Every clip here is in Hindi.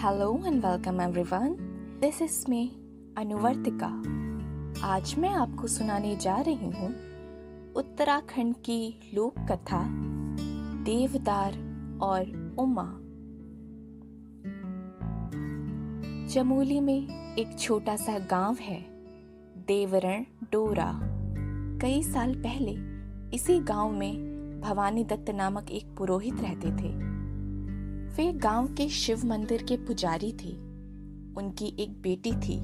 Hello and welcome everyone. This is me Anuvartika. आज मैं आपको सुनाने जा रही हूँ उत्तराखंड की लोक कथा देवदार और उमा। चमोली में एक छोटा सा गांव है, देवरण डोरा। कई साल पहले इसी गांव में भवानी दत्त नामक एक पुरोहित रहते थे। वे गांव के शिव मंदिर के पुजारी थे। उनकी एक बेटी थी,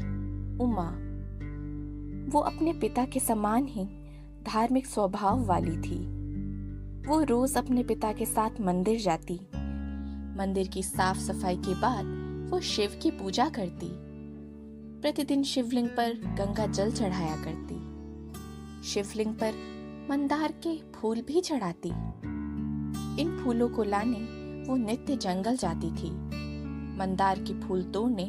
उमा। वो अपने पिता के समान ही धार्मिक स्वभाव वाली थी। वो रोज अपने पिता के साथ मंदिर जाती। मंदिर की साफ सफाई के बाद वो शिव की पूजा करती। प्रतिदिन शिवलिंग पर गंगा जल चढ़ाया करती। शिवलिंग पर मंदार के फूल भी चढ़ाती। इन फूलों को लाने वो नित्य जंगल जाती थी। मंदार के फूल तोड़ने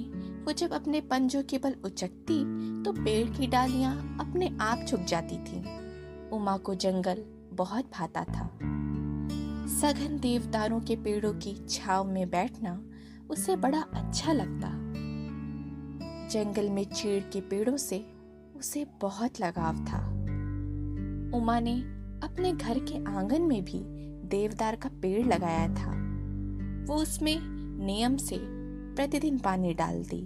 वो जब अपने पंजों के बल उचकती तो पेड़ की डालियां अपने आप झुक जाती थीं। उमा को जंगल बहुत भाता था। सघन देवदारों के पेड़ों की छांव में बैठना उसे बड़ा अच्छा लगता। जंगल में चीड़ के पेड़ों से उसे बहुत लगाव था। उमा ने अपने घर के आंगन में भी देवदार का पेड़ लगाया था। वो उसमें नियम से प्रतिदिन पानी डालती।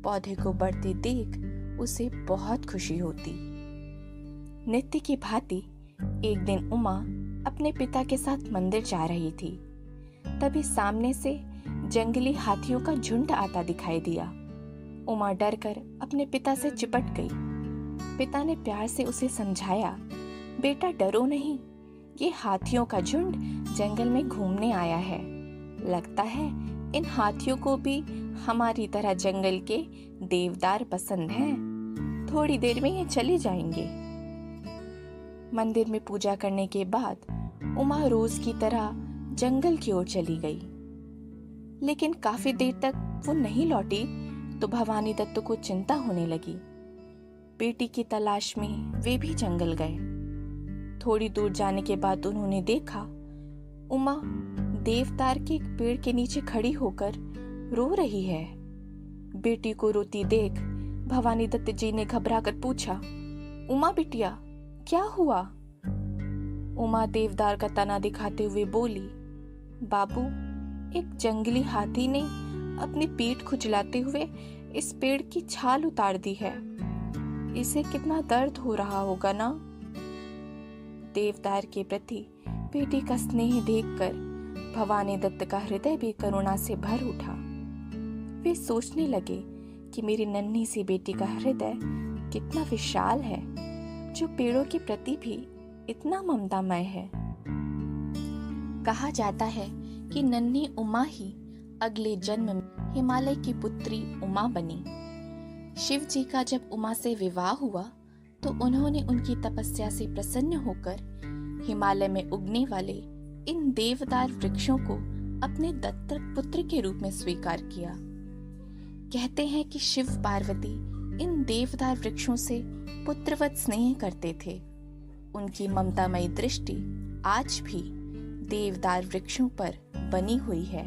पौधे को बढ़ते देख उसे बहुत खुशी होती। नित्य की भांति एक दिन उमा अपने पिता के साथ मंदिर जा रही थी। तभी सामने से जंगली हाथियों का झुंड आता दिखाई दिया। उमा डरकर अपने पिता से चिपट गई। पिता ने प्यार से उसे समझाया, बेटा डरो नहीं, ये हाथियों का झुंड जंगल में घूमने आया है। लगता है इन हाथियों को भी हमारी तरह जंगल के देवदार पसंद हैं। थोड़ी देर में ये चले जाएंगे। मंदिर में पूजा करने के बाद उमा रोज की तरह जंगल की ओर चली गई। लेकिन काफी देर तक वो नहीं लौटी तो भवानी दत्त को चिंता होने लगी। बेटी की तलाश में वे भी जंगल गए। थोड़ी दूर जाने के बाद उन्होंने देखा उमा देवदार के एक पेड़ के नीचे खड़ी होकर रो रही है। बेटी को रोती देख भवानी दत्त जी ने घबराकर पूछा, उमा बिटिया क्या हुआ? उमा देवदार का तना दिखाते हुए बोली, बाबू, एक जंगली हाथी ने अपनी पीठ खुजलाते हुए इस पेड़ की छाल उतार दी है। इसे कितना दर्द हो रहा होगा ना। देवदार के प्रति बेटी का स्नेह देखकर भवानी दत्त का हृदय भी करुणा से भर उठा। वे सोचने लगे कि मेरी नन्ही सी बेटी का हृदय कितना विशाल है, जो पेड़ों के प्रति भी इतना ममतामय है। कहा जाता है कि नन्ही उमा ही अगले जन्म में हिमालय की पुत्री उमा बनी। शिव जी का जब उमा से विवाह हुआ तो उन्होंने उनकी तपस्या से प्रसन्न होकर हिमालय में उगने वाले इन देवदार वृक्षों को अपने दत्तक पुत्र के रूप में स्वीकार किया। कहते हैं कि शिव पार्वती इन देवदार वृक्षों से पुत्रवत स्नेह करते थे। उनकी ममतामयी दृष्टि आज भी देवदार वृक्षों पर बनी हुई है।